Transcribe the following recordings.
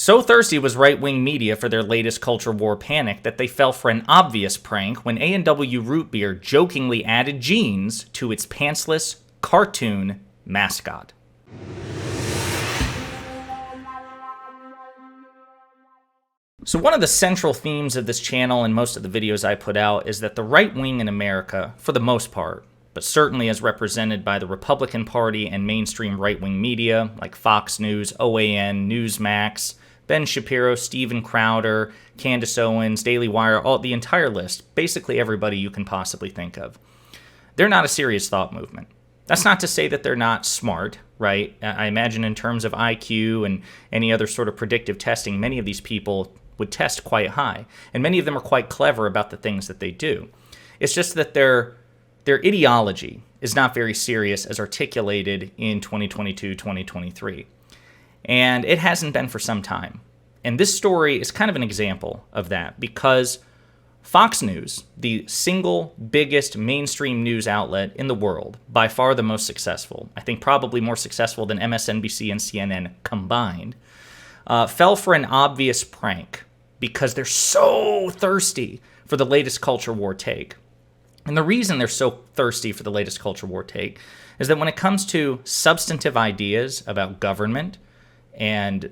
So thirsty was right-wing media for their latest culture war panic that they fell for an obvious prank when A&W Root Beer jokingly added jeans to its pantsless cartoon mascot. So one of the central themes of this channel and most of the videos I put out is that the right wing in America, for the most part, but certainly as represented by the Republican Party and mainstream right-wing media like Fox News, OAN, Newsmax, Ben Shapiro, Steven Crowder, Candace Owens, Daily Wire, the entire list, basically everybody you can possibly think of. They're not a serious thought movement. That's not to say that they're not smart, right? I imagine in terms of IQ and any other sort of predictive testing, many of these people would test quite high, and many of them are quite clever about the things that they do. It's just that their ideology is not very serious as articulated in 2022, 2023. And it hasn't been for some time. And this story is kind of an example of that because Fox News, the single biggest mainstream news outlet in the world, by far the most successful, I think probably more successful than MSNBC and CNN combined, fell for an obvious prank because they're so thirsty for the latest culture war take. And the reason they're so thirsty for the latest culture war take is that when it comes to substantive ideas about government and,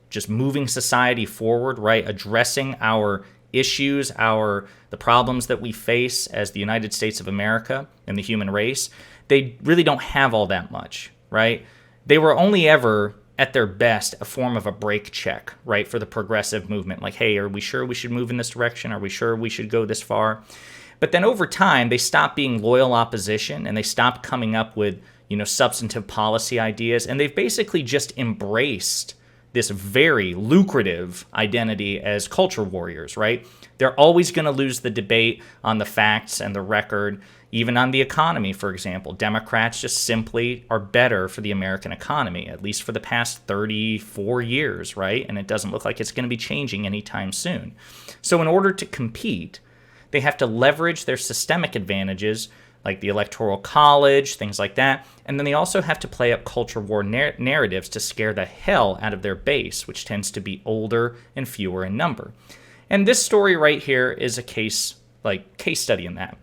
just moving society forward, right, addressing our issues, the problems that we face as the United States of America and the human race, they really don't have all that much, right? They were only ever, at their best, a form of a brake check, right, for the progressive movement. Like, hey, are we sure we should move in this direction? Are we sure we should go this far? But then over time, they stopped being loyal opposition and they stopped coming up with, substantive policy ideas. And they've basically just embraced this very lucrative identity as culture warriors, right? They're always going to lose the debate on the facts and the record, even on the economy, for example. Democrats just simply are better for the American economy, at least for the past 34 years, right? And it doesn't look like it's going to be changing anytime soon. So in order to compete, they have to leverage their systemic advantages, like the Electoral College, things like that. And then they also have to play up culture war narratives to scare the hell out of their base, which tends to be older and fewer in number. And this story right here is a case study in that.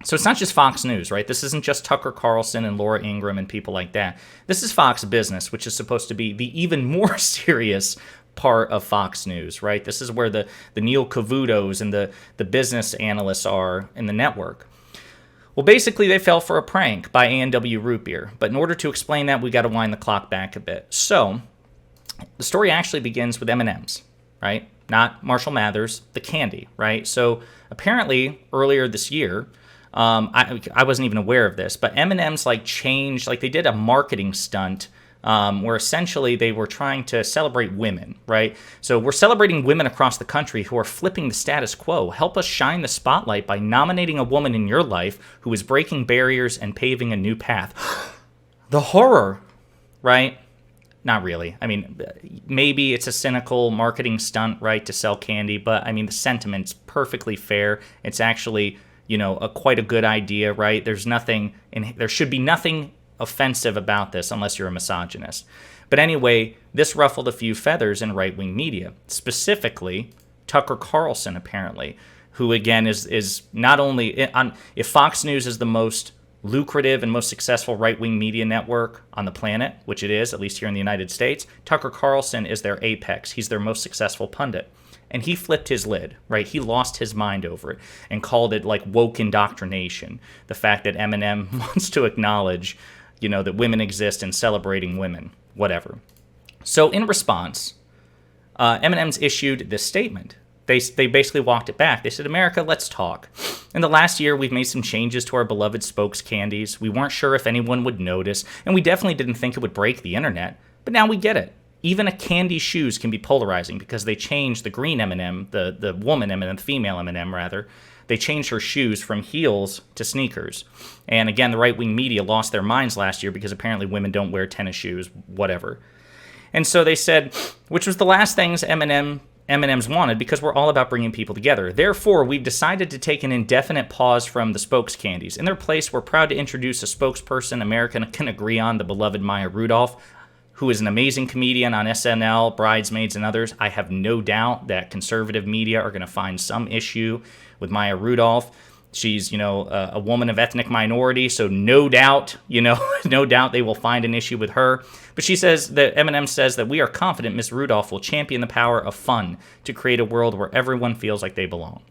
So it's not just Fox News, right? This isn't just Tucker Carlson and Laura Ingraham and people like that. This is Fox Business, which is supposed to be the even more serious part of Fox News, right? This is where the Neil Cavutos and the business analysts are in the network. Well, basically, they fell for a prank by A&W Root Beer. But in order to explain that, we got to wind the clock back a bit. So the story actually begins with M&Ms, right? Not Marshall Mathers, the candy, right? So apparently, earlier this year, I wasn't even aware of this, but M&M's changed, they did a marketing stunt where essentially they were trying to celebrate women, right? So we're celebrating women across the country who are flipping the status quo. Help us shine the spotlight by nominating a woman in your life who is breaking barriers and paving a new path. The horror, right? Not really. I mean, maybe it's a cynical marketing stunt, right, to sell candy, but I mean, the sentiment's perfectly fair. It's actually, quite a good idea, right? There should be nothing offensive about this unless you're a misogynist. But anyway, this ruffled a few feathers in right-wing media, specifically Tucker Carlson, apparently, who again is not only if Fox News is the most lucrative and most successful right-wing media network on the planet, which it is, at least here in the United States, Tucker Carlson is their apex. He's their most successful pundit. And he flipped his lid, right? He lost his mind over it and called it woke indoctrination. The fact that Eminem wants to acknowledge that women exist and celebrating women, whatever. So in response, M&M's issued this statement. They basically walked it back. They said, America, let's talk. In the last year, we've made some changes to our beloved spokes candies. We weren't sure if anyone would notice, and we definitely didn't think it would break the internet. But now we get it. Even a candy's shoes can be polarizing because they changed the green M&M, the woman M&M, the female M&M rather. They changed her shoes from heels to sneakers. And again, the right-wing media lost their minds last year because apparently women don't wear tennis shoes, whatever. And so they said, which was the last things M&M's wanted because we're all about bringing people together. Therefore, we've decided to take an indefinite pause from the spokes candies. In their place, we're proud to introduce a spokesperson America can agree on, the beloved Maya Rudolph, who is an amazing comedian on SNL, Bridesmaids, and others. I have no doubt that conservative media are going to find some issue with Maya Rudolph. She's, a woman of ethnic minority, so no doubt, no doubt they will find an issue with her. But she says that Eminem says that we are confident Miss Rudolph will champion the power of fun to create a world where everyone feels like they belong.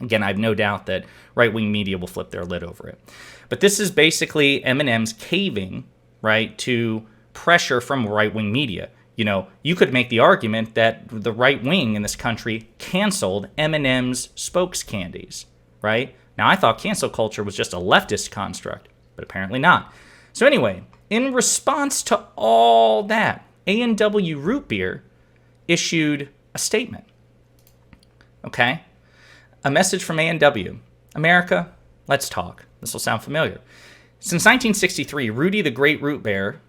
Again, I have no doubt that right-wing media will flip their lid over it. But this is basically Eminem's caving, right, to pressure from right-wing media. You could make the argument that the right wing in this country canceled Eminem's spokes candies, right? Now, I thought cancel culture was just a leftist construct, but apparently not. So anyway, in response to all that, A&W Root Beer issued a statement, okay? A message from A&W. America, let's talk. This will sound familiar. Since 1963, Rudy the Great Root Bear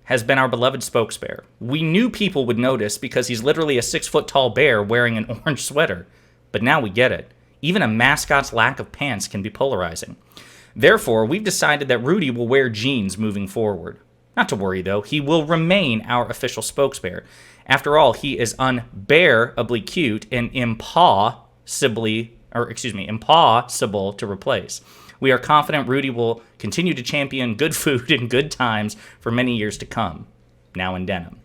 has been our beloved spokesbearer. We knew people would notice because he's literally a 6-foot-tall bear wearing an orange sweater. But now we get it. Even a mascot's lack of pants can be polarizing. Therefore, we've decided that Rudy will wear jeans moving forward. Not to worry, though. He will remain our official spokesbearer. After all, he is unbearably cute and impossible to replace. We are confident Rudy will continue to champion good food and good times for many years to come. Now in denim.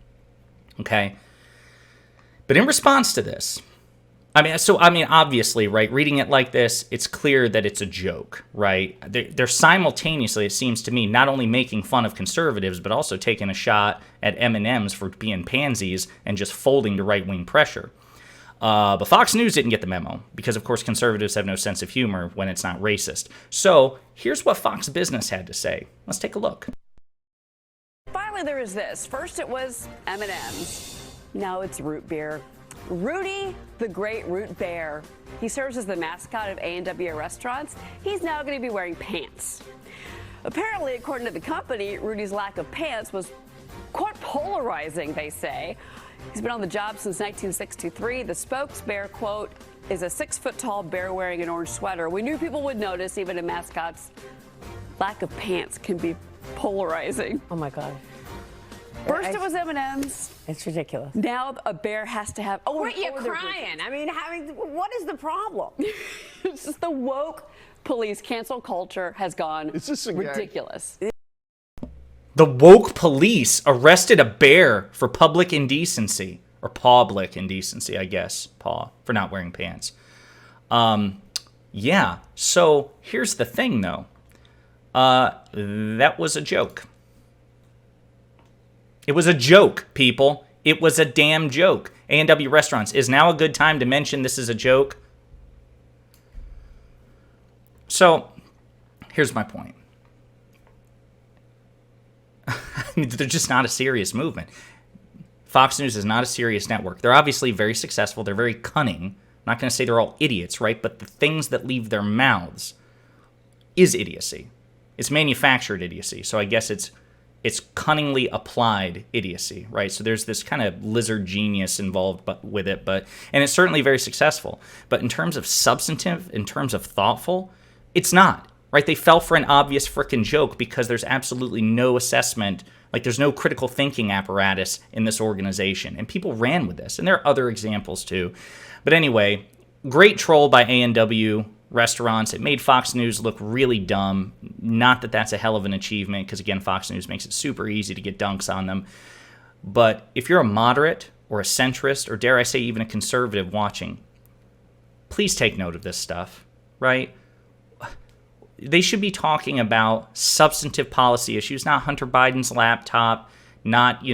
Okay? But in response to this, obviously, right, reading it like this, it's clear that it's a joke, right? They're simultaneously, it seems to me, not only making fun of conservatives, but also taking a shot at M&Ms for being pansies and just folding to right-wing pressure. But Fox News didn't get the memo because, of course, conservatives have no sense of humor when it's not racist. So here's what Fox Business had to say. Let's take a look. Finally, there is this. First, it was M&M's. Now it's root beer. Rudy the Great Root Bear. He serves as the mascot of A&W restaurants. He's now going to be wearing pants. Apparently, according to the company, Rudy's lack of pants was quite polarizing, they say. He's been on the job since 1963. The spokesbear, quote, is a 6-foot-tall bear wearing an orange sweater. We knew people would notice. Even a mascot's lack of pants can be polarizing. Oh, my God. First it was M&M's. It's ridiculous. Now a bear has to have... What are you crying? I mean, what is the problem? It's just the woke police cancel culture has gone ridiculous. The woke police arrested a bear for public indecency. Or public indecency, I guess. For not wearing pants. Yeah. So here's the thing, though. That was a joke. It was a joke, people. It was a damn joke. A&W Restaurants. Is now a good time to mention this is a joke? So, here's my point. They're just not a serious movement. Fox News is not a serious network. They're obviously very successful. They're very cunning. I'm not going to say they're all idiots, right? But the things that leave their mouths is idiocy. It's manufactured idiocy. So I guess it's cunningly applied idiocy, right? So there's this kind of lizard genius involved with it, and it's certainly very successful. But in terms of substantive, in terms of thoughtful, it's not, right? They fell for an obvious frickin' joke because there's absolutely no assessment, like there's no critical thinking apparatus in this organization. And people ran with this, and there are other examples too. But anyway, great troll by A&W Restaurants. It made Fox News look really dumb. Not that that's a hell of an achievement, because again, Fox News makes it super easy to get dunks on them. But if you're a moderate or a centrist, or dare I say even a conservative watching, please take note of this stuff, right? They should be talking about substantive policy issues, not Hunter Biden's laptop, not,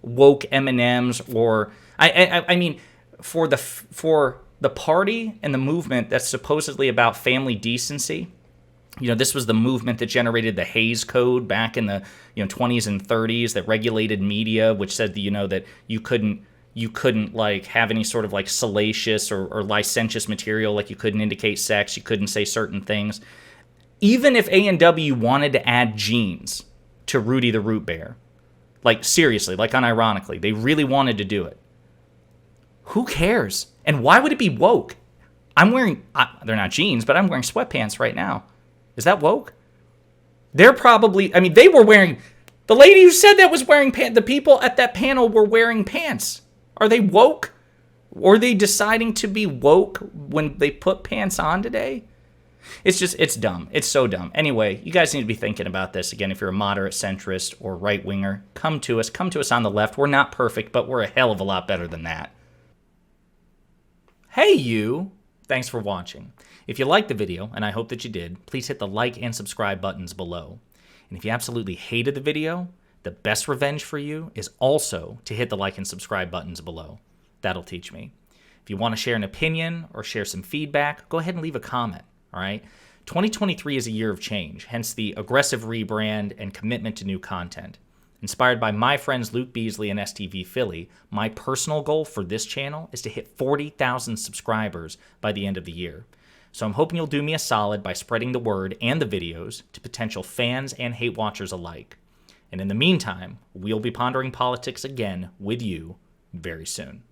woke M&Ms, or I mean, for the party and the movement that's supposedly about family decency. This was the movement that generated the Hays Code back in the 20s and 30s that regulated media, which said that you couldn't like have any sort of like salacious or licentious material, like you couldn't indicate sex, you couldn't say certain things. Even if A&W wanted to add jeans to Rudy the Root Bear, like seriously, like unironically, they really wanted to do it. Who cares? And why would it be woke? They're not jeans, but I'm wearing sweatpants right now. Is that woke? They're probably, they were wearing The lady who said that was wearing pants. The people at that panel were wearing pants. Are they woke? Or are they deciding to be woke when they put pants on today? It's dumb. It's so dumb. Anyway, you guys need to be thinking about this. Again, if you're a moderate centrist or right-winger, come to us. Come to us on the left. We're not perfect, but we're a hell of a lot better than that. Hey, you. Thanks for watching. If you liked the video, and I hope that you did, please hit the like and subscribe buttons below. And if you absolutely hated the video, the best revenge for you is also to hit the like and subscribe buttons below. That'll teach me. If you want to share an opinion or share some feedback, go ahead and leave a comment, all right? 2023 is a year of change, hence the aggressive rebrand and commitment to new content. Inspired by my friends Luke Beasley and STV Philly, my personal goal for this channel is to hit 40,000 subscribers by the end of the year. So I'm hoping you'll do me a solid by spreading the word and the videos to potential fans and hate watchers alike. And in the meantime, we'll be pondering politics again with you very soon.